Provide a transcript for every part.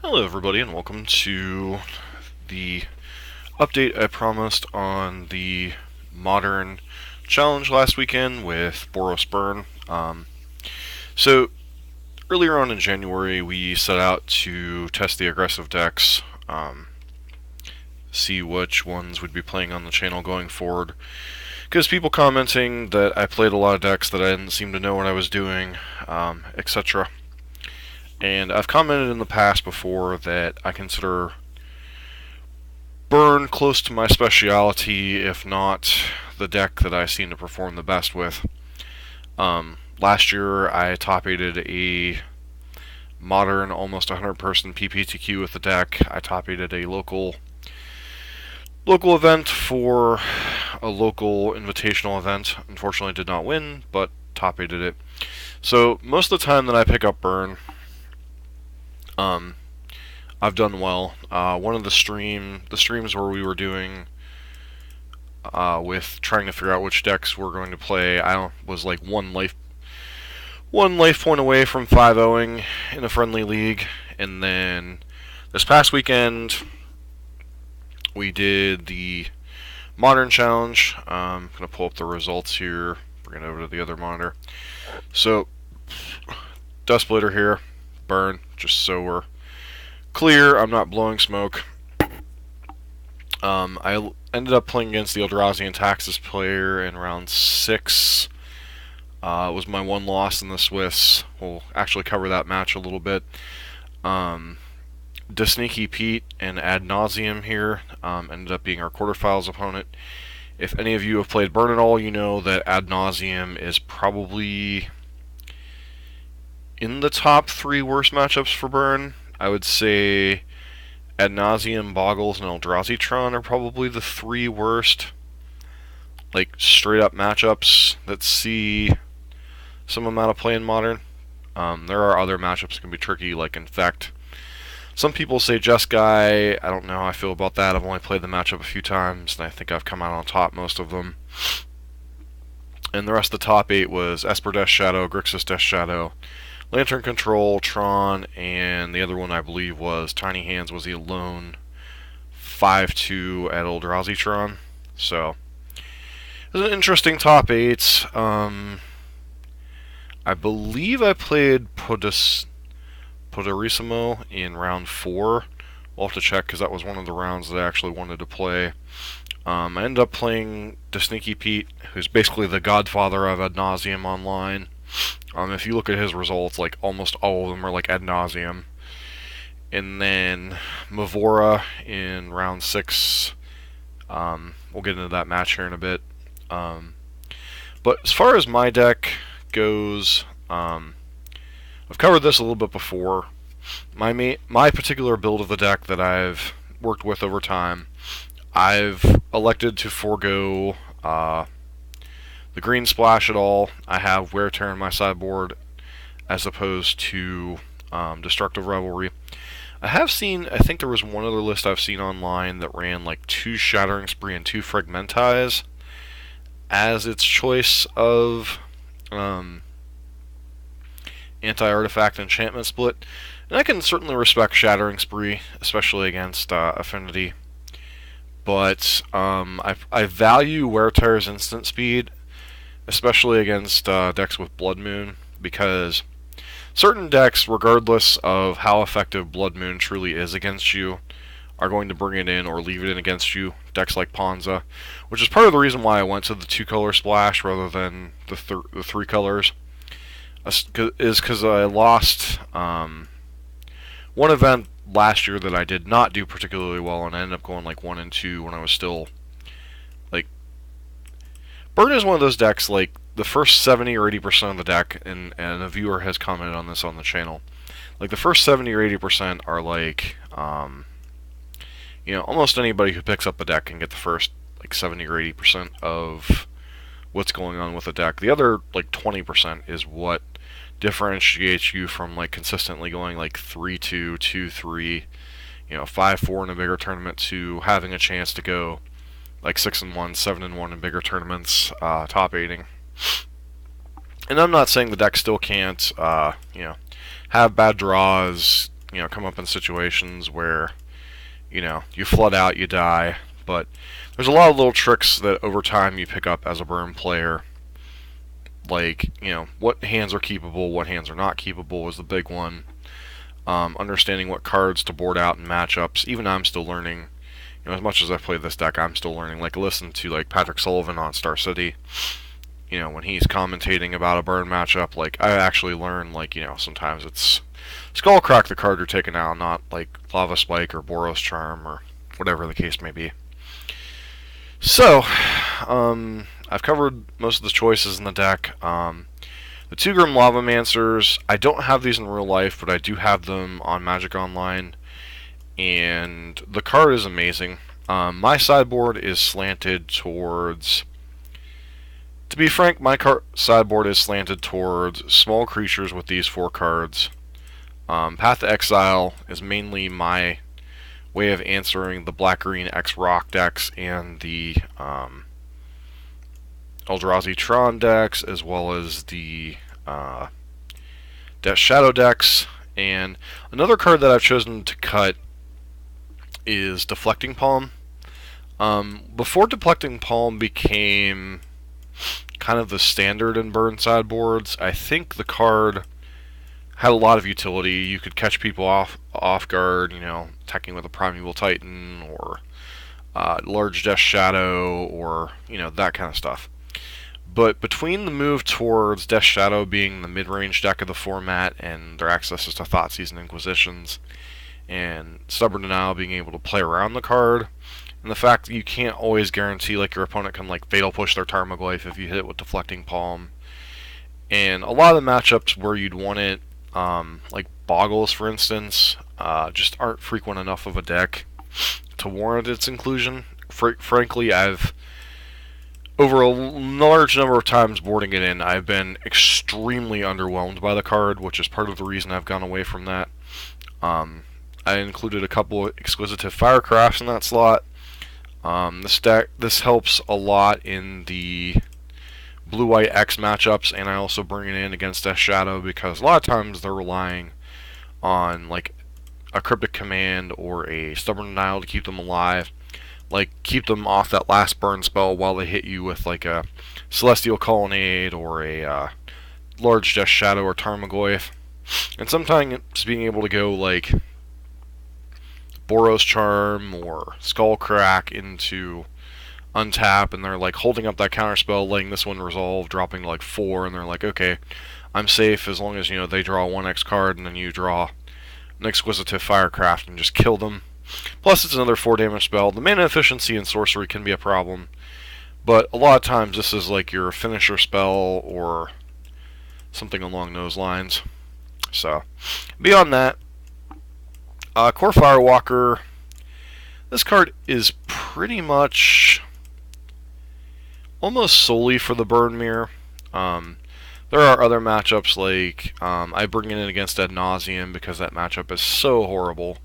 Hello everybody and welcome to the update I promised on the Modern Challenge last weekend with Boros Burn. So earlier on in January we set out to test the aggressive decks, see which ones would be playing on the channel going forward. Because people commenting that I played a lot of decks that I didn't seem to know what I was doing, etc. And I've commented in the past before that I consider Burn close to my speciality, if not the deck that I seem to perform the best with. Last year I top-aided a modern, almost 100-person PPTQ with the deck. I top-aided a local event for a local invitational event. Unfortunately did not win, but top-aided it. So most of the time that I pick up Burn, I've done well. One of the streams where we were doing with trying to figure out which decks we're going to play, I was like one life point away from 5-0ing in a friendly league. And then this past weekend we did the Modern Challenge. I'm gonna pull up the results here, bring it over to the other monitor. So Dustblader here, Burn, just so we're clear, I'm not blowing smoke. I ended up playing against the Eldrazi and Taxes player in round 6. It was my one loss in the Swiss. We'll actually cover that match a little bit. Sneaky Pete and Ad Nauseum here ended up being our quarterfinals opponent. If any of you have played Burn at all, you know that Ad Nauseum is probably in the top 3 worst matchups for Burn. I would say Ad Nauseum, Boggles, and Eldrazi are probably the 3 worst, like, straight up matchups that see some amount of play in Modern. There are other matchups that can be tricky, like Infect. Some people say Jeskai. I don't know how I feel about that. I've only played the matchup a few times, and I think I've come out on top most of them. And the rest of the top 8 was Esper Death Shadow, Grixis Death Shadow, Lantern Control, Tron, and the other one I believe was Tiny Hands was the lone 5-2 at Eldrazi Tron. So it was an interesting top 8. I believe I played Poderissimo in round 4. We'll have to check because that was one of the rounds that I actually wanted to play. I ended up playing Sneaky Pete, who's basically the godfather of Ad Nauseum online. If you look at his results, like almost all of them are like Ad Nauseum. And then Mavora in round 6. We'll get into that match here in a bit. But as far as my deck goes, I've covered this a little bit before. My particular build of the deck that I've worked with over time, I've elected to forego the green splash at all. I have Wear Tear in my sideboard as opposed to Destructive Revelry. I have seen, I think there was one other list I've seen online that ran like 2 Shattering Spree and 2 Fragmentize as its choice of anti-artifact enchantment split. And I can certainly respect Shattering Spree, especially against Affinity. But I value Wear Tear's instant speed, especially against decks with Blood Moon, because certain decks, regardless of how effective Blood Moon truly is against you, are going to bring it in or leave it in against you. Decks like Ponza, which is part of the reason why I went to the 2-color splash rather than the 3 colors, is because I lost one event last year that I did not do particularly well, and I ended up going like 1 and 2 when I was still like. Burn is one of those decks, like, the first 70 or 80% of the deck, and a viewer has commented on this on the channel, like, the first 70 or 80% are, like, almost anybody who picks up a deck can get the first, like, 70 or 80% of what's going on with the deck. The other, like, 20% is what differentiates you from, like, consistently going, like, 3-2, 2-3, 5-4 in a bigger tournament to having a chance to go like 6-1, 7-1 in bigger tournaments, top 8ing. And I'm not saying the deck still can't, have bad draws, come up in situations where, you flood out, you die. But there's a lot of little tricks that over time you pick up as a burn player. Like, what hands are keepable, what hands are not keepable is the big one. Understanding what cards to board out in matchups. Even I'm still learning. As much as I've played this deck, I'm still learning. Like, listen to, like, Patrick Sullivan on Star City. When he's commentating about a burn matchup, like, I actually learn, like, sometimes it's Skullcrack the card you're taking out, not, like, Lava Spike or Boros Charm or whatever the case may be. So, I've covered most of the choices in the deck. The 2-Grim Lavamancers, I don't have these in real life, but I do have them on Magic Online, and the card is amazing. My sideboard is slanted towards... To be frank, my sideboard is slanted towards small creatures with these 4 cards. Path to Exile is mainly my way of answering the Black-Green X-Rock decks and the Eldrazi Tron decks, as well as the Death Shadow decks. And another card that I've chosen to cut is Deflecting Palm. Before Deflecting Palm became kind of the standard in burn sideboards, I think the card had a lot of utility. You could catch people off guard, attacking with a Primeval Titan or large Death Shadow or that kind of stuff. But between the move towards Death Shadow being the mid-range deck of the format and their access to Thoughtseize and Inquisitions, and Stubborn Denial being able to play around the card, and the fact that you can't always guarantee like your opponent can like Fatal Push their Tarmogoyf if you hit it with Deflecting Palm, and a lot of the matchups where you'd want it, like Boggles for instance, just aren't frequent enough of a deck to warrant its inclusion. Frankly, over a large number of times boarding it in, I've been extremely underwhelmed by the card, which is part of the reason I've gone away from that. I included a couple of Exquisitive Firecrafts in that slot. This helps a lot in the Blue-White X matchups, and I also bring it in against Death Shadow because a lot of times they're relying on like a Cryptic Command or a Stubborn Denial to keep them alive. Like, keep them off that last burn spell while they hit you with, like, a Celestial Colonnade or a large Death Shadow or Tarmogoyf. And sometimes being able to go, like, Boros Charm or Skullcrack into untap, and they're, like, holding up that counterspell, letting this one resolve, dropping to, like, 4, and they're like, okay, I'm safe as long as, they draw a 1x card, and then you draw an Exquisitive Firecraft and just kill them. Plus, it's another 4 damage spell. The mana efficiency in sorcery can be a problem, but a lot of times this is like your finisher spell or something along those lines. So, beyond that, Core Firewalker. This card is pretty much almost solely for the Burn Mirror. There are other matchups like I bring it in against Ad Nauseam because that matchup is so horrible.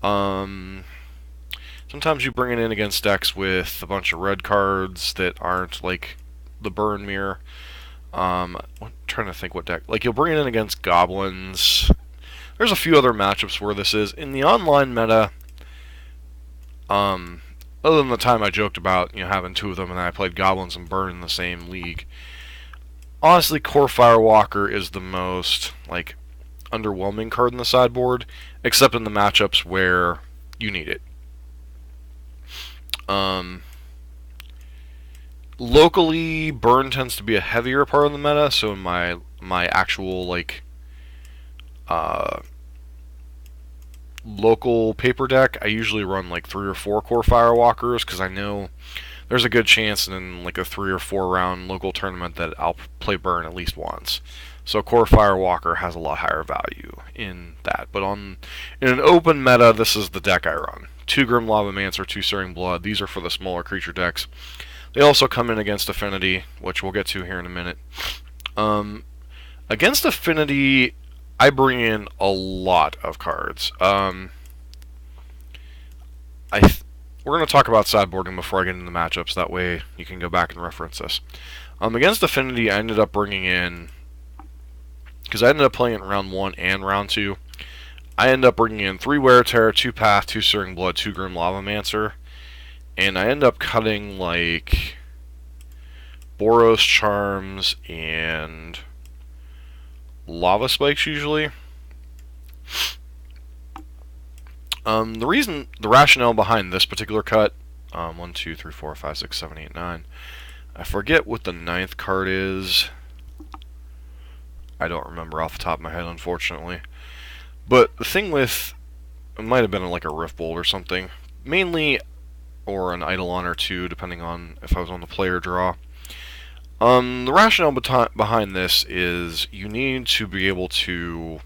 Sometimes you bring it in against decks with a bunch of red cards that aren't like the Burn Mirror. I'm trying to think what deck. Like, you'll bring it in against Goblins. There's a few other matchups where this is. In the online meta, other than the time I joked about, having 2 of them and I played Goblins and Burn in the same league, honestly, Core Firewalker is the most, like, underwhelming card in the sideboard, except in the matchups where you need it. Locally, Burn tends to be a heavier part of the meta, so in my actual, like, local paper deck, I usually run, like, 3 or 4 Core Firewalkers, because I know there's a good chance in, like, a 3 or 4 round local tournament that I'll play Burn at least once. So Core Firewalker has a lot higher value in that. But in an open meta, this is the deck I run. 2 Grim Lavamancer, 2 Stirring Blood. These are for the smaller creature decks. They also come in against Affinity, which we'll get to here in a minute. Against Affinity, I bring in a lot of cards. We're going to talk about sideboarding before I get into the matchups. That way you can go back and reference this. Against Affinity, I ended up bringing in... because I ended up playing it in round 1 and round 2. I end up bringing in 3 Wear Terror, 2 Path, 2 Searing Blood, 2 Grim Lavamancer, and I end up cutting like Boros Charms and Lava Spikes usually. The rationale behind this particular cut, 1, 2, 3, 4, 5, 6, 7, 8, 9. I forget what the 9th card is. I don't remember off the top of my head, unfortunately. But the thing with, it might have been like a Rift Bolt or something, mainly, or an Eidolon or 2, depending on if I was on the player draw. The rationale behind this is you need to be able to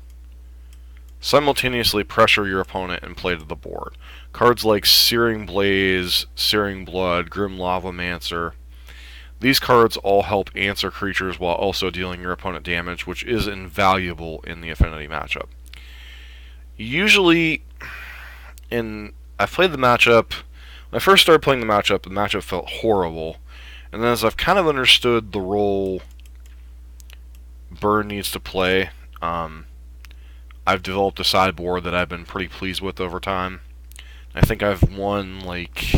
simultaneously pressure your opponent and play to the board. Cards like Searing Blaze, Searing Blood, Grim Lavamancer, these cards all help answer creatures while also dealing your opponent damage, which is invaluable in the Affinity matchup. Usually, I've played the matchup, when I first started playing the matchup felt horrible. And then as I've kind of understood the role Burn needs to play, I've developed a sideboard that I've been pretty pleased with over time. I think I've won like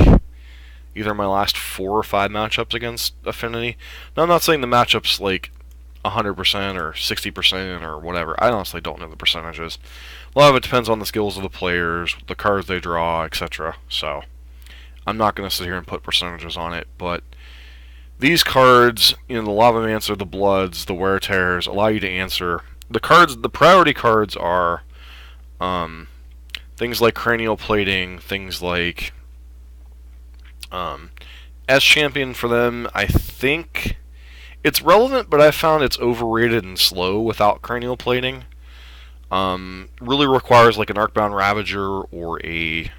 either my last 4 or 5 matchups against Affinity. Now, I'm not saying the matchup's like 100% or 60% or whatever. I honestly don't know the percentages. A lot of it depends on the skills of the players, the cards they draw, etc. So, I'm not going to sit here and put percentages on it, but these cards, the Lavamancer, the Bloods, the Wear Terrors, allow you to answer. The priority cards are things like Cranial Plating, things like as champion for them, I think it's relevant, but I found it's overrated and slow without Cranial Plating. Really requires like an Arcbound Ravager or a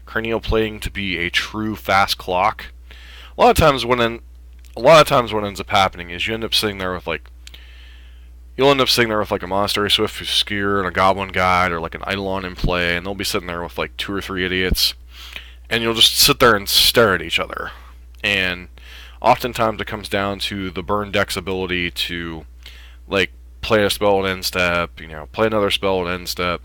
Cranial Plating to be a true fast clock. A lot of times what ends up happening is you'll end up sitting there with like a Monastery Swift Skier and a Goblin Guide or like an Eidolon in play, and they'll be sitting there with like 2 or 3 idiots, and you'll just sit there and stare at each other. And oftentimes it comes down to the Burn deck's ability to like play a spell at end step, play another spell at end step.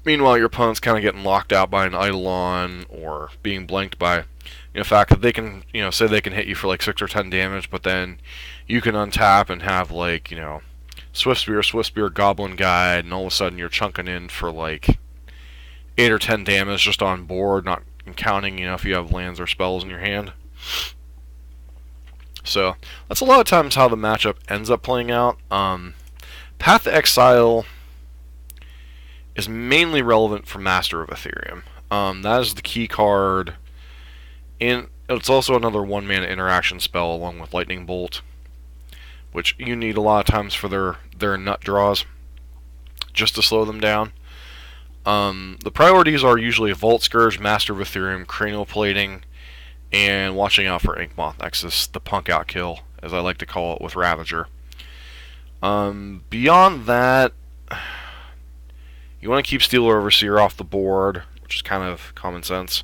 Meanwhile, your opponent's kind of getting locked out by an Eidolon or being blanked by the fact that they can, say they can hit you for like 6 or 10 damage, but then you can untap and have like, Swift Spear, Goblin Guide, and all of a sudden you're chunking in for like 8 or 10 damage just on board, not counting, if you have lands or spells in your hand. So, that's a lot of times how the matchup ends up playing out. Path to Exile is mainly relevant for Master of Ethereum. That is the key card. And it's also another 1-mana interaction spell along with Lightning Bolt, which you need a lot of times for their nut draws, just to slow them down. The priorities are usually Vault Scourge, Master of Ethereum, Cranial Plating, and watching out for Inkmoth Nexus, the punk out kill, as I like to call it, with Ravager. Beyond that, you want to keep Stealer Overseer off the board, which is kind of common sense.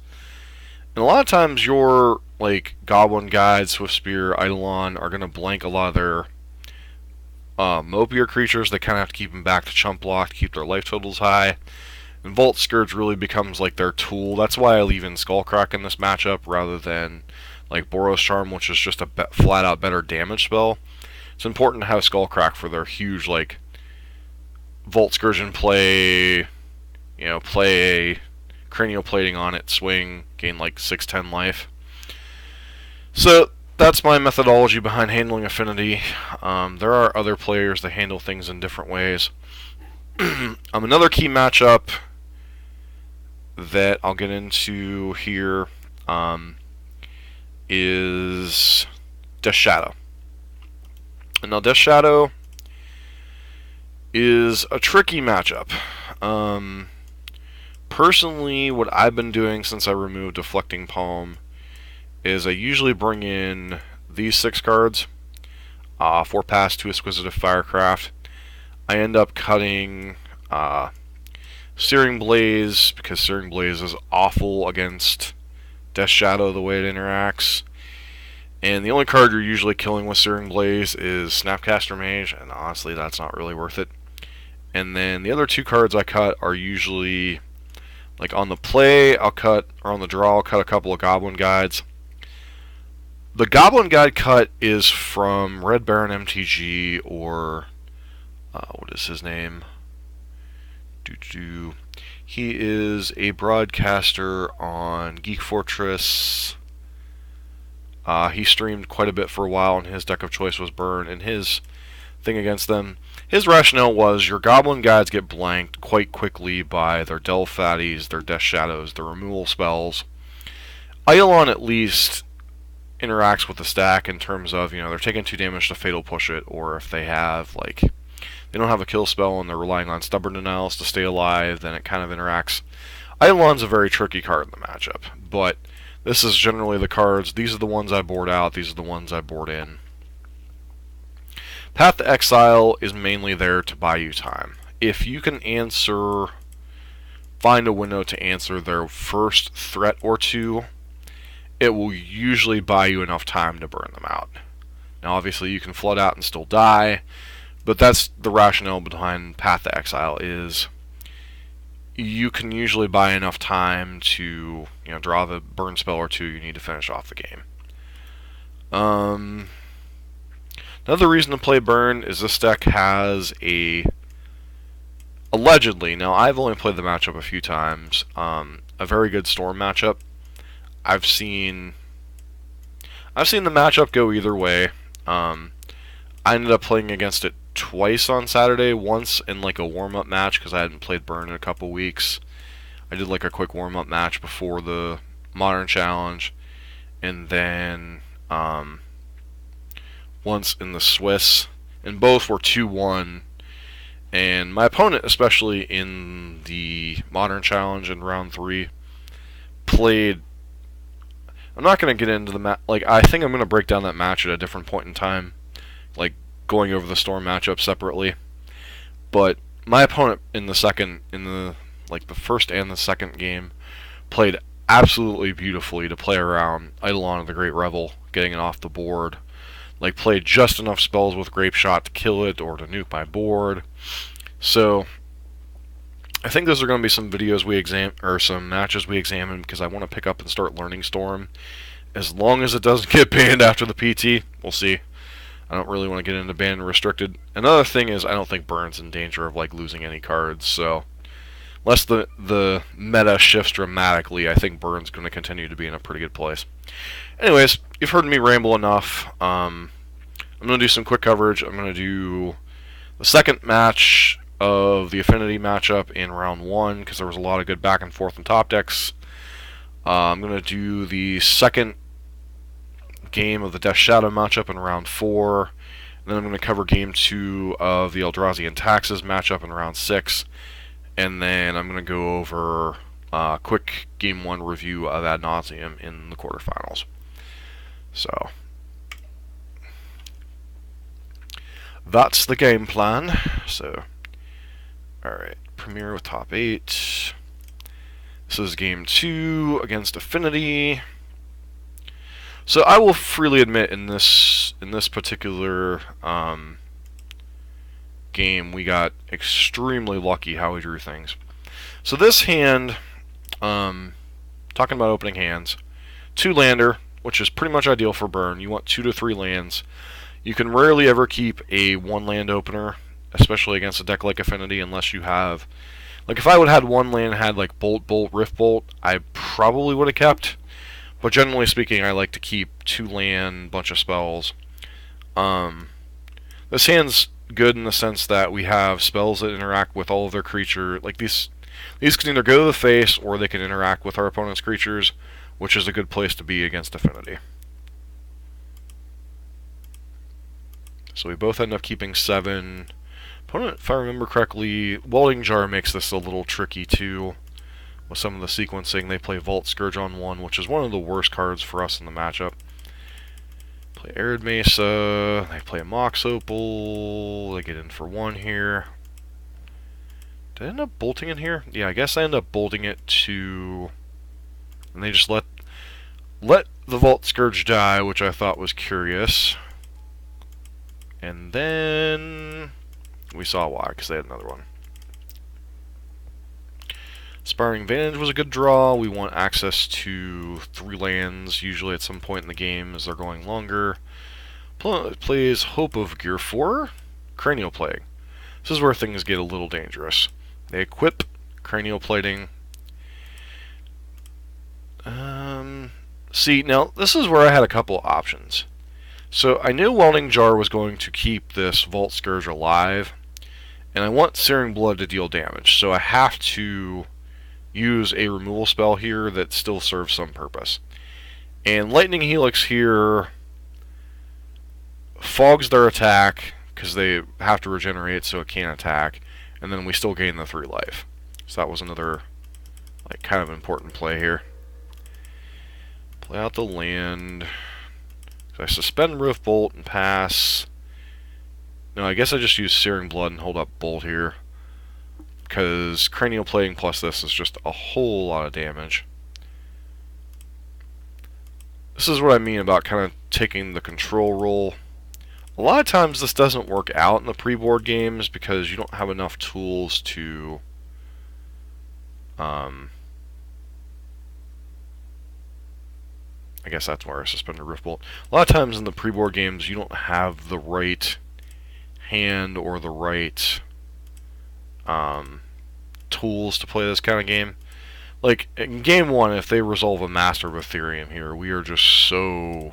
And a lot of times your like Goblin Guide, Swift Spear, Eidolon are going to blank a lot of their mopier creatures. They kind of have to keep them back to chump block to keep their life totals high. And Vault Scourge really becomes like their tool. That's why I leave in Skullcrack in this matchup rather than like Boros Charm, which is just a flat out better damage spell. It's important to have Skullcrack for their huge like Vault Scourge in play, play a Cranial Plating on it, swing, gain like 6-10 life. So that's my methodology behind handling Affinity. There are other players that handle things in different ways. Another key matchup that I'll get into here is Death Shadow. And now Death Shadow is a tricky matchup. Personally, what I've been doing since I removed Deflecting Palm is I usually bring in these 6 cards, 4 Pass, 2 Exquisitive Firecraft. I end up cutting Searing Blaze, because Searing Blaze is awful against Death Shadow the way it interacts. And the only card you're usually killing with Searing Blaze is Snapcaster Mage, and honestly that's not really worth it. And then the other 2 cards I cut are usually, like on the play, I'll cut, or on the draw, I'll cut a couple of Goblin Guides. The Goblin Guide cut is from Red Baron MTG, or, what is his name? He is a broadcaster on Geek Fortress. He streamed quite a bit for a while, and his deck of choice was Burn, and his thing against them, his rationale was your Goblin Guides get blanked quite quickly by their Delve Fatties, their Death Shadows, their removal spells. Eidolon at least interacts with the stack in terms of, they're taking 2 damage to Fatal Push it, or if they have, like, they don't have a kill spell and they're relying on Stubborn Denials to stay alive, then it kind of interacts. Eidolon's a very tricky card in the matchup, but this is generally the cards. These are the ones I board out, these are the ones I board in. Path to Exile is mainly there to buy you time. If you can find a window to answer their first threat or 2, it will usually buy you enough time to burn them out. Now obviously you can flood out and still die, but that's the rationale behind Path to Exile, is you can usually buy enough time to draw the burn spell or 2 you need to finish off the game. Another reason to play Burn is this deck has allegedly, now I've only played the matchup a few times, a very good Storm matchup. I've seen the matchup go either way. I ended up playing against it twice on Saturday, once in like a warm-up match because I hadn't played Burn in a couple weeks. I did like a quick warm-up match before the Modern Challenge, and then once in the Swiss, and both were 2-1. And my opponent, especially in the Modern Challenge in round 3, played. I'm not going to get into the match. Like, I think I'm going to break down that match at a different point in time, like going over the Storm matchup separately. But my opponent in the first and the second game, played absolutely beautifully to play around Eidolon of the Great Revel, getting it off the board. Like, played just enough spells with Grape Shot to kill it or to nuke my board. So I think those are going to be some videos some matches we examine, because I want to pick up and start learning Storm. As long as it doesn't get banned after the PT, we'll see. I don't really want to get into banned and restricted. Another thing is, I don't think Burn's in danger of like losing any cards, so unless the meta shifts dramatically, I think Burn's going to continue to be in a pretty good place. Anyways, you've heard me ramble enough. I'm going to do some quick coverage. I'm going to do the second match of the Affinity matchup in round 1, because there was a lot of good back and forth in top decks. I'm going to do the second game of the Death Shadow matchup in round 4. And then I'm going to cover game 2 of the Eldrazi and Taxes matchup in round 6. And then I'm going to go over a quick game 1 review of Ad Nauseam in the quarterfinals. So that's the game plan. So, alright, Premier with top 8. This is game 2 against Affinity. So I will freely admit, in this particular game, we got extremely lucky how we drew things. So this hand, talking about opening hands, 2-lander, which is pretty much ideal for Burn. You want 2 to 3 lands. You can rarely ever keep a 1-land opener, especially against a deck like Affinity, unless you have... Like, if I would have had 1 land and had, like, Bolt, Bolt, Rift Bolt, I probably would have kept. But generally speaking, I like to keep 2-land, bunch of spells. This hand's good in the sense that we have spells that interact with all of their creature. Like, these can either go to the face, or they can interact with our opponent's creatures, which is a good place to be against Affinity. So we both end up keeping 7. Opponent, if I remember correctly, Welding Jar makes this a little tricky too. With some of the sequencing, they play Vault Scourge on 1, which is one of the worst cards for us in the matchup. Play Arid Mesa, they play Mox Opal, they get in for 1 here. Did I end up bolting in here? Yeah, I guess I end up bolting it to... And they just let the Vault Scourge die, which I thought was curious. And then we saw why, because they had another one. Aspiring Vantage was a good draw. We want access to 3 lands, usually at some point in the game as they're going longer. Plays Hope of Gear 4, Cranial Plague. This is where things get a little dangerous. They equip Cranial Plating. See, now, this is where I had a couple of options. So, I knew Welding Jar was going to keep this Vault Scourge alive, and I want Searing Blood to deal damage, so I have to use a removal spell here that still serves some purpose. And Lightning Helix here fogs their attack, because they have to regenerate so it can't attack, and then we still gain the 3 life. So that was another, like, kind of important play here. Play out the land. So I suspend Roof Bolt and pass. No, I guess I just use Searing Blood and hold up Bolt here, because Cranial Plating plus this is just a whole lot of damage. This is what I mean about kind of taking the control role. A lot of times this doesn't work out in the pre-board games because you don't have enough tools to I guess that's where I suspend a Roof Bolt. A lot of times in the pre-board games you don't have the right hand or the right tools to play this kind of game. Like, in game 1, if they resolve a Master of Ethereum here, we are just so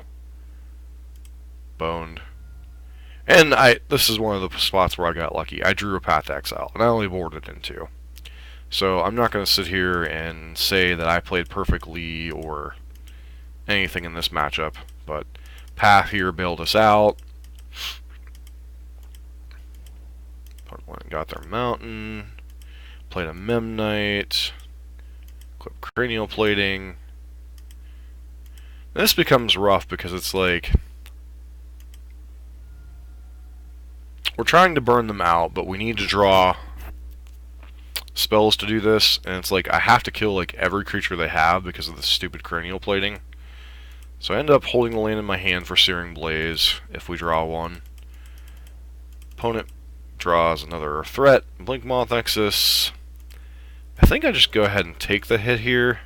boned. And this is one of the spots where I got lucky. I drew a Path to Exile, and I only boarded in 2. So I'm not going to sit here and say that I played perfectly or anything in this matchup, but Path here bailed us out. Part 1 got their Mountain, played a Memnite, equip Cranial Plating. This becomes rough because it's like we're trying to burn them out, but we need to draw spells to do this, and it's like I have to kill like every creature they have because of the stupid Cranial Plating. So I end up holding the land in my hand for Searing Blaze if we draw one. Opponent draws another threat, Blink Moth Nexus. I think I just go ahead and take the hit here.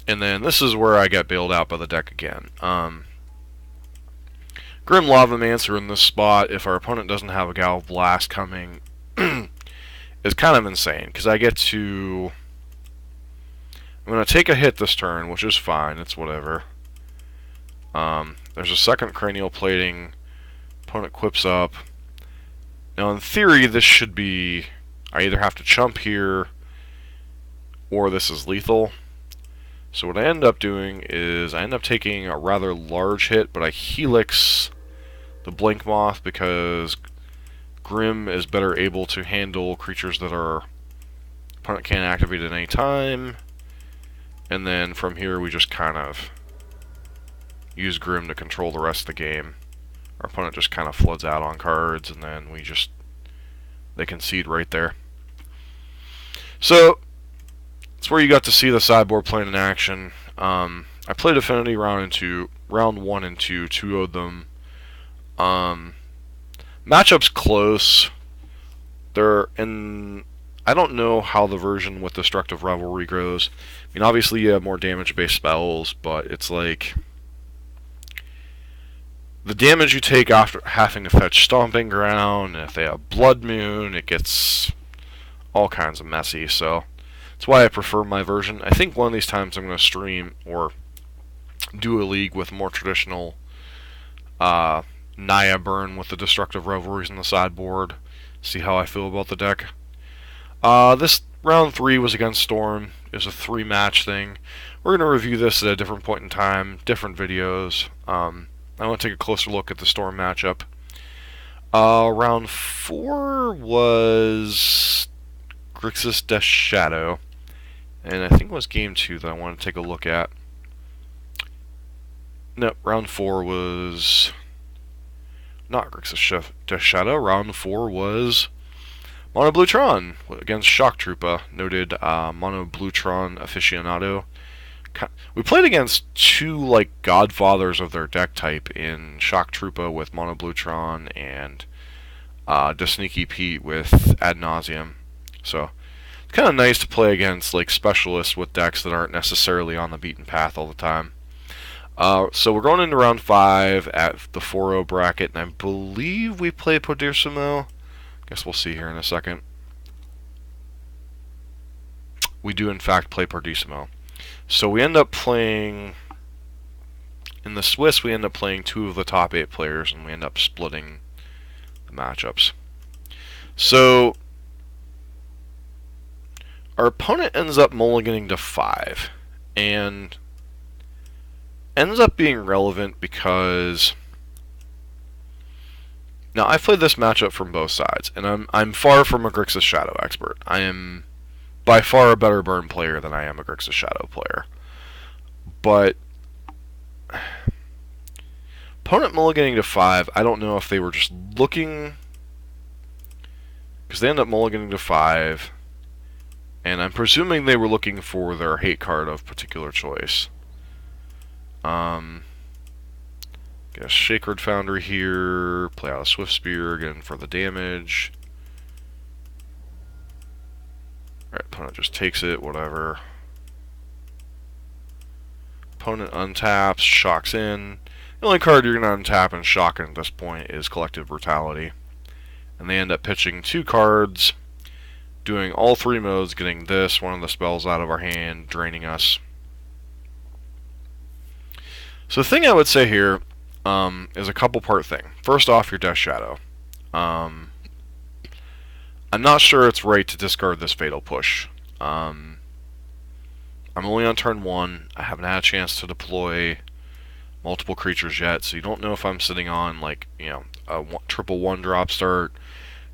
And then this is where I get bailed out by the deck again. Grim Lavamancer in this spot, if our opponent doesn't have a Gal of Blast coming, is kind of insane, because I get to... I'm going to take a hit this turn, which is fine, it's whatever. There's a second Cranial Plating, opponent quips up. Now in theory this should be, I either have to chump here, or this is lethal. So what I end up doing is I end up taking a rather large hit, but I Helix the Blink Moth because Grim is better able to handle creatures that our opponent can't activate at any time. And then from here we just kind of use Grim to control the rest of the game. Our opponent just kind of floods out on cards, and then they concede right there. So it's where you got to see the sideboard plan in action. I played Affinity round 1 and 2, 2-0'd them. Matchup's close. I don't know how the version with Destructive Revelry goes. I mean, obviously you have more damage-based spells, but it's like the damage you take after having to fetch Stomping Ground, and if they have Blood Moon, it gets all kinds of messy, so that's why I prefer my version. I think one of these times I'm going to stream or do a league with more traditional Naya burn with the Destructive Revelries in the sideboard. See how I feel about the deck. This round 3 was against Storm. It was a 3-match thing. We're going to review this at a different point in time, different videos. I want to take a closer look at the Storm matchup. Round 4 was Grixis Death Shadow. And I think it was game 2 that I want to take a look at. No, round 4 was not Grixis Death Shadow. Round 4 was Mono Bluetron against Shock Troopa, noted Mono Bluetron aficionado. We played against 2 like godfathers of their deck type in Shock Troopa with Mono Bluetron and to Sneaky Pete with Ad Nauseam. So it's kind of nice to play against like specialists with decks that aren't necessarily on the beaten path all the time. So we're going into round 5 at the 4-0 bracket, and I believe we play Podissimo. Guess we'll see here in a second. We do in fact play Podissimo. So we end up playing, in the Swiss, we end up playing 2 of the top 8 players, and we end up splitting the matchups. So our opponent ends up mulliganing to 5, and ends up being relevant because now I've played this matchup from both sides, and I'm far from a Grixis Shadow expert. I am by far a better burn player than I am a Grixis Shadow player. But opponent mulliganing to 5, I don't know if they were just looking, because they end up mulliganing to 5, and I'm presuming they were looking for their hate card of particular choice. Get a Sacred Foundry here, play out a Swift Spear again for the damage. Alright, opponent just takes it, whatever. Opponent untaps, shocks in. The only card you're going to untap and shock in at this point is Collective Brutality. And they end up pitching 2 cards, doing all 3 modes, getting this, one of the spells out of our hand, draining us. So the thing I would say here is a couple part thing. First off, your Death Shadow. I'm not sure it's right to discard this Fatal Push. I'm only on turn 1. I haven't had a chance to deploy multiple creatures yet, so you don't know if I'm sitting on, like, you know, a triple 1-drop start.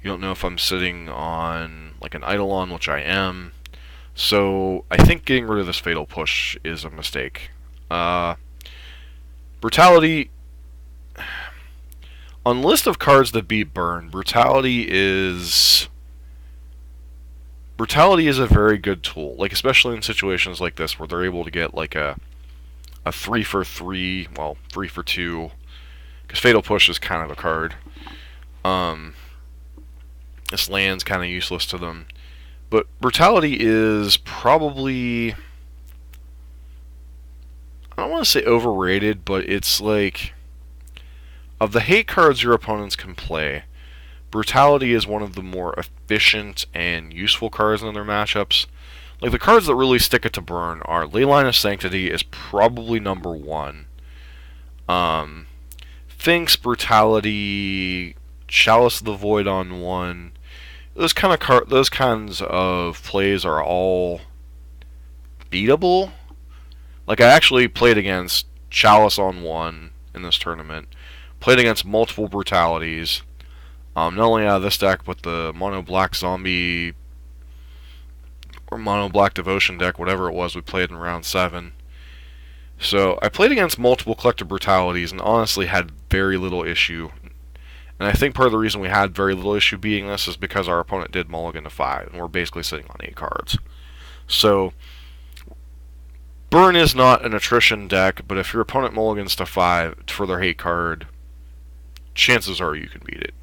You don't know if I'm sitting on, like, an Eidolon, which I am. So I think getting rid of this Fatal Push is a mistake. Brutality, on the list of cards that beat Burn, Brutality is a very good tool, like especially in situations like this where they're able to get like a 3 for 3, well, 3 for 2, because Fatal Push is kind of a card. This land's kind of useless to them, but Brutality is probably, I don't want to say overrated, but it's like, of the hate cards your opponents can play, Brutality is one of the more efficient and useful cards in their matchups. Like, the cards that really stick it to burn are Leyline of Sanctity is probably number 1. Finks, Brutality, Chalice of the Void on 1. Those kinds of plays are all beatable. Like, I actually played against Chalice on 1 in this tournament. Played against multiple Brutalities. Not only out of this deck, but the Mono Black Zombie or Mono Black Devotion deck, whatever it was we played in round 7. So I played against multiple Collective Brutalities and honestly had very little issue. And I think part of the reason we had very little issue beating this is because our opponent did mulligan to 5, and we're basically sitting on 8 cards. So Burn is not an attrition deck, but if your opponent mulligans to 5 for their hate card, chances are you can beat it.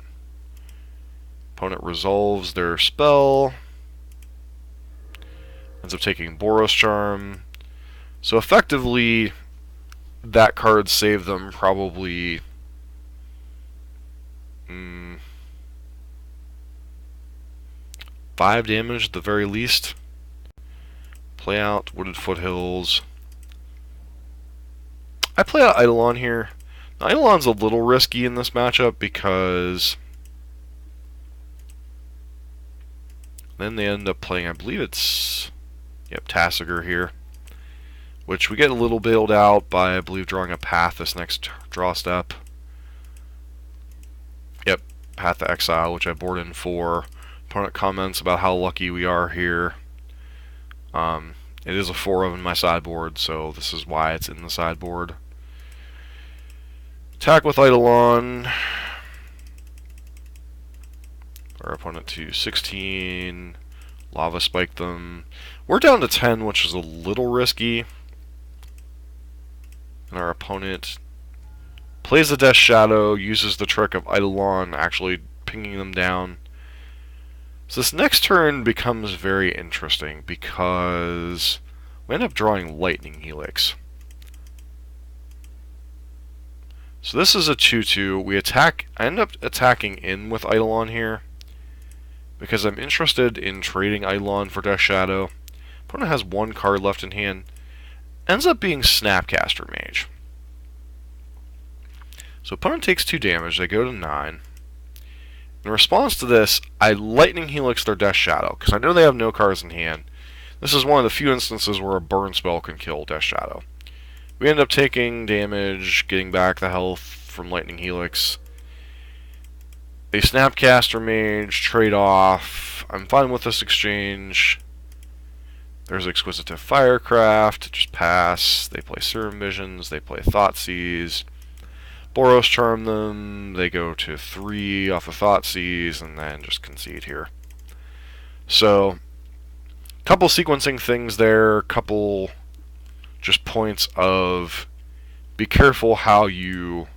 Opponent resolves their spell, ends up taking Boros Charm. So effectively, that card saved them probably 5 damage at the very least. Play out Wooded Foothills. I play out Eidolon here. Now, Eidolon's a little risky in this matchup because then they end up playing, I believe it's, yep, Tassiger here, which we get a little bailed out by, I believe, drawing a Path this next draw step. Yep, Path to Exile, which I board in for. Opponent comments about how lucky we are here. It is a 4 in my sideboard, so this is why it's in the sideboard. Attack with Eidolon. Our opponent to 16. Lava Spike them. We're down to 10, which is a little risky. And our opponent plays the Death Shadow, uses the trick of Eidolon actually pinging them down. So this next turn becomes very interesting because we end up drawing Lightning Helix. So this is a 2/2. I end up attacking in with Eidolon here because I'm interested in trading Eidolon for Death Shadow. Opponent has one card left in hand. Ends up being Snapcaster Mage. So opponent takes 2 damage. They go to 9. In response to this, I Lightning Helix their Death Shadow because I know they have no cards in hand. This is one of the few instances where a burn spell can kill Death Shadow. We end up taking damage, getting back the health from Lightning Helix. They Snapcaster Mage, trade off. I'm fine with this exchange. There's Exquisitive Firecraft, just pass. They play Serum Visions, they play Thoughtseize. Boros charm them, they go to 3 off of Thoughtseize, and then just concede here. So, couple sequencing things there, couple just points of be careful how you...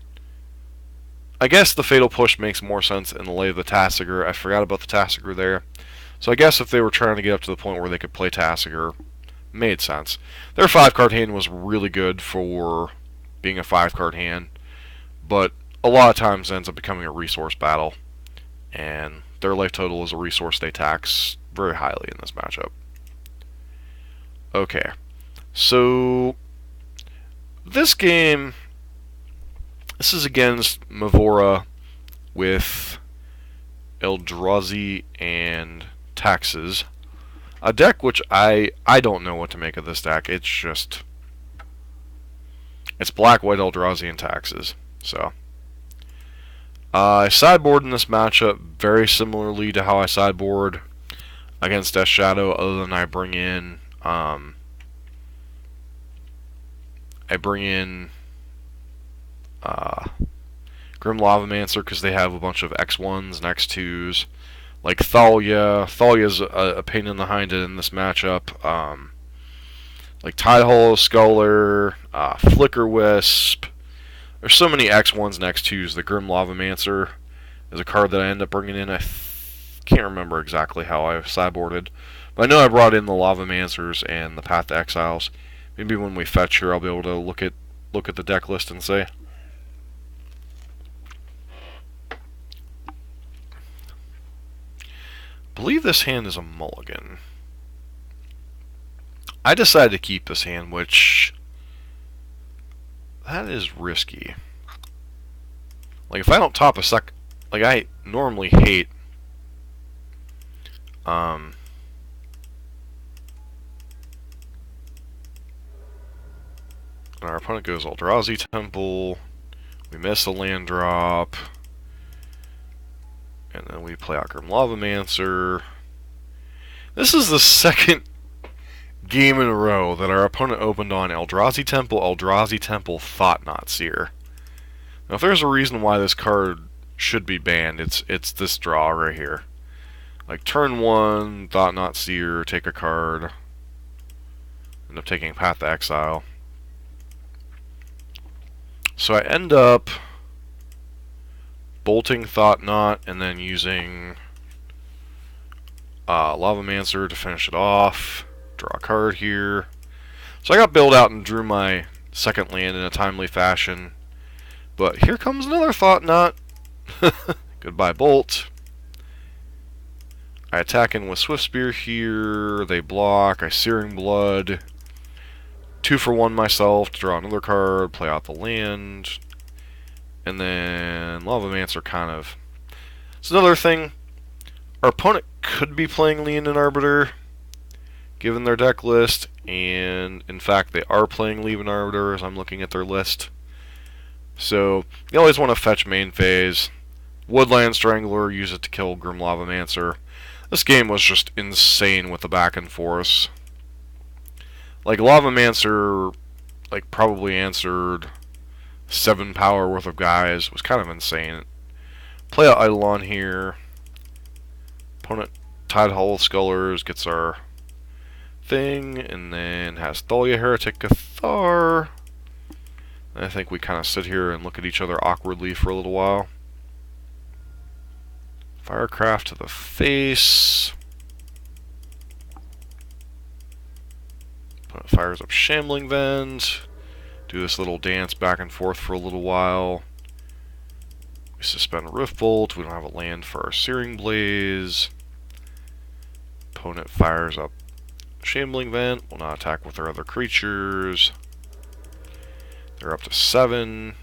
I guess the Fatal Push makes more sense in the Lay of the Tasigur. I forgot about the Tasigur there. So I guess if they were trying to get up to the point where they could play Tasigur, made sense. Their 5-card hand was really good for being a 5-card hand, but a lot of times it ends up becoming a resource battle, and their life total is a resource they tax very highly in this matchup. Okay, so this game, this is against Mavora with Eldrazi and Taxes. A deck which I don't know what to make of this deck. It's just... it's black, white, Eldrazi, and Taxes. So, I sideboard in this matchup very similarly to how I sideboard against Death Shadow, other than I bring in Grim Lavamancer because they have a bunch of X1s and X2s. Like Thalia. Thalia's a pain in the hind in this matchup. Like Tidehollow Sculler, Flicker Wisp. There's so many X1s and X2s. The Grim Lavamancer is a card that I end up bringing in. I can't remember exactly how I sideboarded, but I know I brought in the Lavamancers and the Path to Exiles. Maybe when we fetch here, I'll be able to look at the deck list and say. I believe this hand is a mulligan. I decided to keep this hand, which... that is risky. Like, if I don't top a sec... like, I normally hate... our opponent goes Eldrazi Temple. We miss a land drop. And then we play out Grim Lavamancer. This is the second game in a row that our opponent opened on Eldrazi Temple, Thought-Knot Seer. Now, if there's a reason why this card should be banned, it's this draw right here. Like, turn 1, Thought-Knot Seer, take a card. End up taking Path to Exile. So I end up bolting Thought-Knot and then using Lavamancer to finish it off. Draw a card here. So I got bailed out and drew my second land in a timely fashion. But here comes another Thought-Knot. Goodbye, Bolt. I attack in with Swift Spear here. They block. I Searing Blood. 2 for 1 myself to draw another card, play out the land. And then Lavamancer kind of... it's another thing. Our opponent could be playing Leonin Arbiter, given their deck list, and in fact they are playing Leonin Arbiter as I'm looking at their list. So you always want to fetch main phase. Woodland Strangler, use it to kill Grim Lavamancer. This game was just insane with the back and forth. Like, Lavamancer, like, probably answered 7 power worth of guys. It was kind of insane. Play out Eidolon here. Opponent Tidehollow Scullers gets our thing, and then has Thalia Heretic Cathar. And I think we kind of sit here and look at each other awkwardly for a little while. Firecraft to the face. Opponent fires up Shambling Vent. Do this little dance back and forth for a little while. We suspend Riftbolt. We don't have a land for our Searing Blaze. Opponent fires up Shambling Vent. Will not attack with their other creatures. They're up to 7.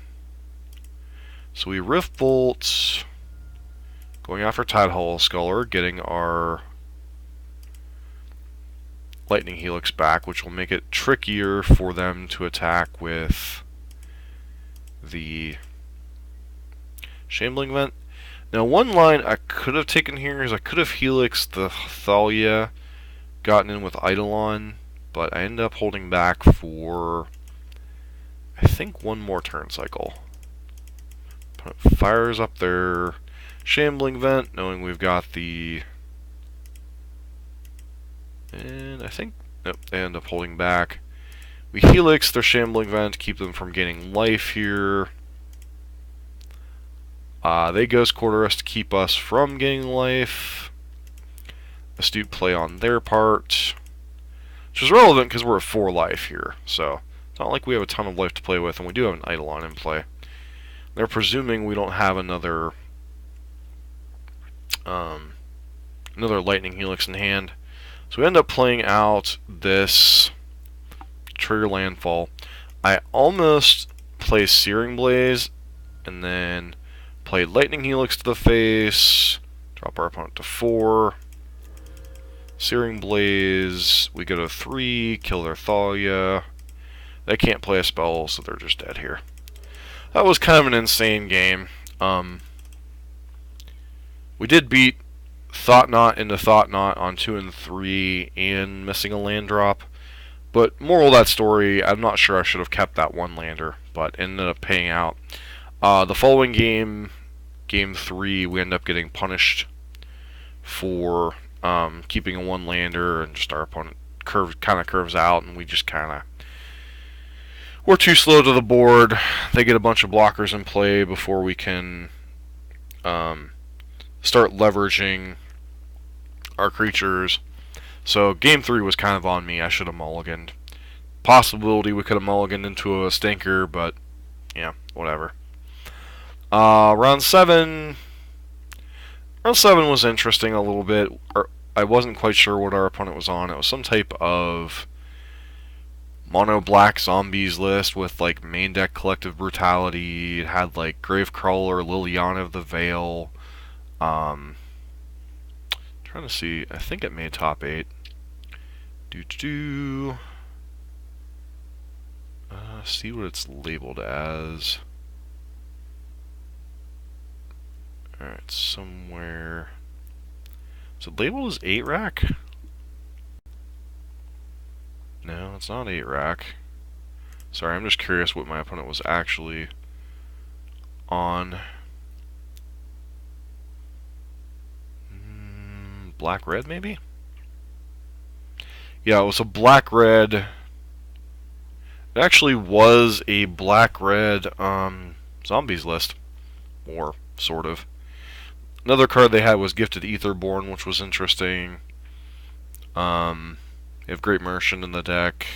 So we Riftbolt. Going after Tidehollow Sculler, getting our Lightning Helix back, which will make it trickier for them to attack with the Shambling Vent. Now, one line I could have taken here is I could have Helixed the Thalia, gotten in with Eidolon, but I ended up holding back for, I think, one more turn cycle. Fires up their Shambling Vent, knowing we've got the... And I think... Nope, they end up holding back. We Helix their Shambling Vent to keep them from gaining life here. They Ghost Quarter us to keep us from gaining life. Astute play on their part. Which is relevant because we're at 4 life here. So, it's not like we have a ton of life to play with, and we do have an Eidolon in play. They're presuming we don't have another Lightning Helix in hand. So we end up playing out this trigger landfall. I almost play Searing Blaze and then play Lightning Helix to the face, drop our opponent to 4. Searing Blaze, we go to 3, kill their Thalia. They can't play a spell, so they're just dead here. That was kind of an insane game. We did beat Thought-Knot into Thought-Knot on 2 and 3 and missing a land drop. But moral of that story, I'm not sure I should have kept that one lander, but ended up paying out. The following game, Game 3, we end up getting punished for keeping a one lander, and just our opponent kind of curves out, and we just kind of... We're too slow to the board. They get a bunch of blockers in play before we can start leveraging our creatures. So Game 3 was kind of on me. I should have mulliganed. Possibility we could have mulliganed into a stinker, but yeah, whatever. Round 7 was interesting a little bit. I wasn't quite sure what our opponent was on. It was some type of mono black zombies list with like main deck Collective Brutality. It had like Gravecrawler, Liliana of the Veil. Trying to see. I think it made top 8. See what it's labeled as. Alright, somewhere. Is it labeled as 8 rack? No, it's not 8 rack. Sorry, I'm just curious what my opponent was actually on. Black-red, maybe? Yeah, it was a black-red. It actually was a black-red zombies list. Or, sort of. Another card they had was Gifted Etherborn, which was interesting. They have Great Merchant in the deck.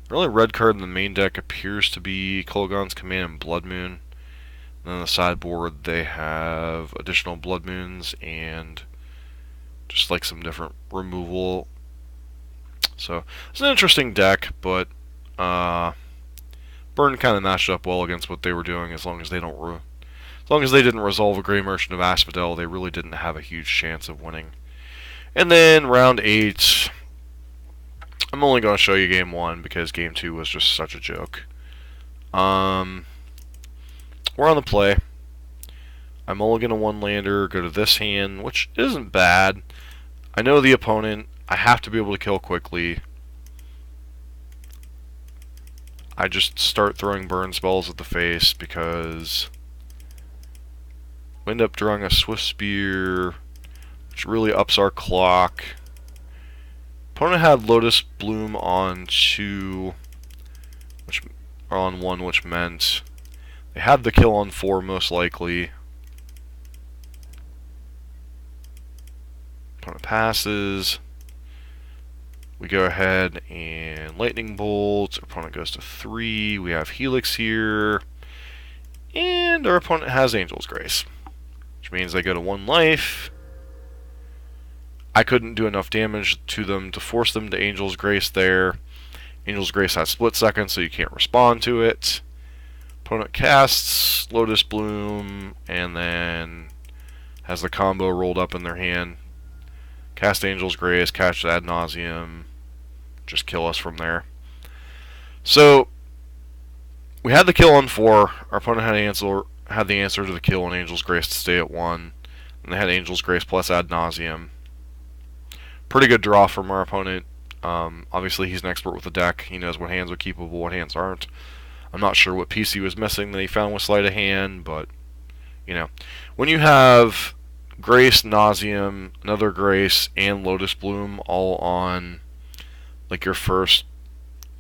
The only red card in the main deck appears to be Kolaghan's Command and Blood Moon. And then on the sideboard they have additional Blood Moons and just like some different removal. So it's an interesting deck, but Burn kind of matched up well against what they were doing. As long as they didn't resolve a Grey Merchant of Asphodel, they really didn't have a huge chance of winning. And then round 8, I'm only going to show you game 1 because game 2 was just such a joke. We're on the play. I'm only going to one lander, go to this hand, which isn't bad. I know the opponent. I have to be able to kill quickly. I just start throwing burn spells at the face because we end up drawing a Swift Spear, which really ups our clock. Opponent had Lotus Bloom on 2, or on 1, which meant they had the kill on 4 most likely. Opponent passes. We go ahead and Lightning Bolt. Our opponent goes to 3. We have Helix here. And our opponent has Angel's Grace, which means they go to 1 life. I couldn't do enough damage to them to force them to Angel's Grace there. Angel's Grace has split second, so you can't respond to it. Opponent casts Lotus Bloom, and then has the combo rolled up in their hand. Cast Angel's Grace, catch Ad Nauseam, just kill us from there. So, we had the kill on 4. Our opponent had the answer to the kill on Angel's Grace to stay at 1. And they had Angel's Grace plus Ad Nauseam. Pretty good draw from our opponent. Obviously, he's an expert with the deck. He knows what hands are keepable, what hands aren't. I'm not sure what piece he was missing that he found with sleight of hand, but, you know, when you have Grace, Nauseam, another Grace, and Lotus Bloom all on, like, your first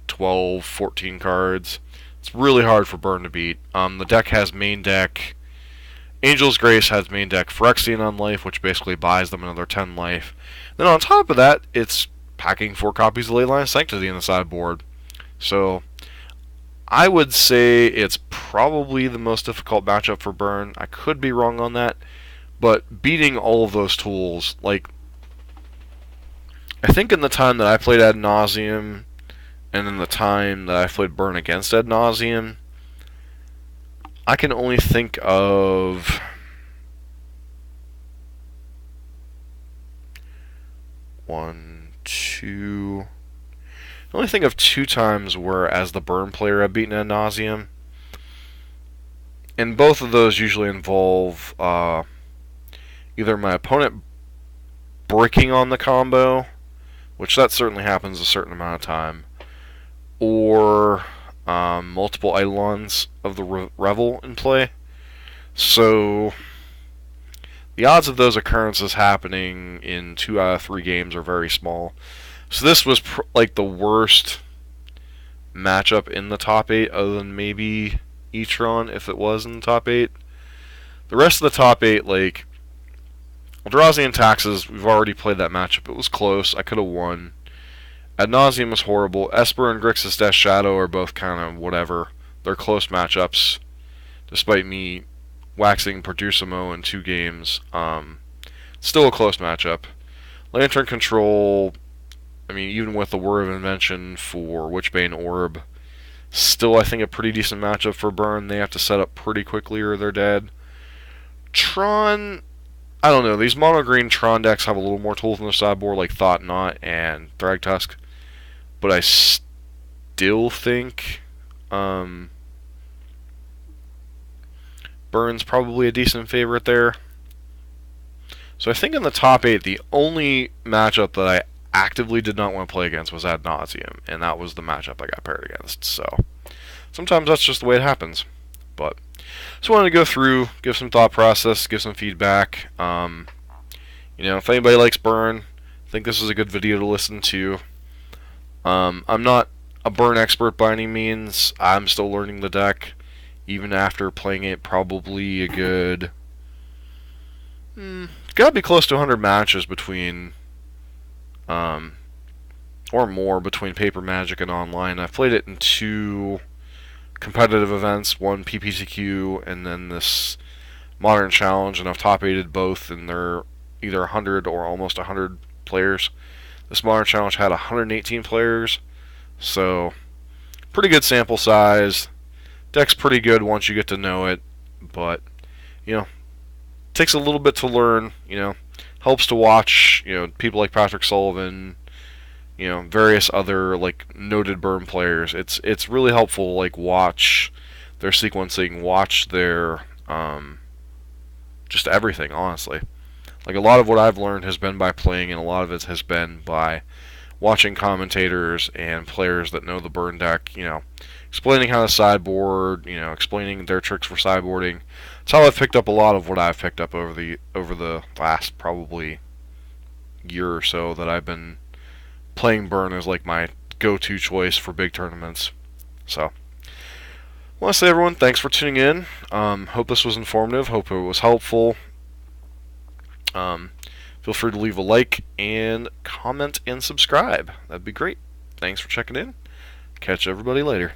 12, 14 cards, it's really hard for Burn to beat. The deck has main deck. Angel's Grace has main deck Phyrexian on life, which basically buys them another 10 life. Then on top of that, it's packing 4 copies of Leyline Sanctity in the sideboard. So, I would say it's probably the most difficult matchup for Burn. I could be wrong on that, but beating all of those tools, like, I think in the time that I played Ad Nauseam, and in the time that I played Burn against Ad Nauseam, I can only think of I only think of 2 times where, as the Burn player, I've beaten Ad Nauseam. And both of those usually involve either my opponent bricking on the combo, which that certainly happens a certain amount of time, or multiple Eidolons of the Revel in play. So the odds of those occurrences happening in 2 out of 3 games are very small. So this was like the worst matchup in the top 8, other than maybe E-Tron, if it was in the top 8. The rest of the top 8, like Eldrazi and Taxes, we've already played that matchup. It was close. I could have won. Ad Nauseam was horrible. Esper and Grixis Death Shadow are both kind of whatever. They're close matchups, despite me waxing Produsimo in 2 games. Still a close matchup. Lantern Control, I mean, even with the Word of Invention for Witchbane Orb, still I think a pretty decent matchup for Burn. They have to set up pretty quickly or they're dead. Tron, I don't know. These mono-green Tron decks have a little more tools in their sideboard, like Thought Knot and Thragtusk. But I still think Burn's probably a decent favorite there. So I think in the top 8, the only matchup that I actively did not want to play against was Ad Nauseam, and that was the matchup I got paired against. So sometimes that's just the way it happens. But just wanted to go through, give some thought process, give some feedback. You know, if anybody likes Burn, I think this is a good video to listen to. I'm not a Burn expert by any means. I'm still learning the deck, even after playing it probably a good... it's got to be close to 100 matches between... or more between Paper Magic and online. I've played it in 2 competitive events, one PPTQ and then this Modern Challenge, and I've top 8'd both, and they're either 100 or almost 100 players. This Modern Challenge had 118 players, so pretty good sample size. Deck's pretty good once you get to know it, but, you know, takes a little bit to learn, you know. Helps to watch, you know, people like Patrick Sullivan, you know, various other, like, noted Burn players. It's really helpful, like, watch their sequencing, watch their, just everything, honestly. Like, a lot of what I've learned has been by playing, and a lot of it has been by watching commentators and players that know the Burn deck, you know, explaining how to sideboard, you know, explaining their tricks for sideboarding. That's how I've picked up a lot of what I've picked up over the last probably year or so that I've been playing Burn as like my go-to choice for big tournaments. So, I want to say, everyone, thanks for tuning in. Hope this was informative. Hope it was helpful. Feel free to leave a like and comment and subscribe. That'd be great. Thanks for checking in. Catch everybody later.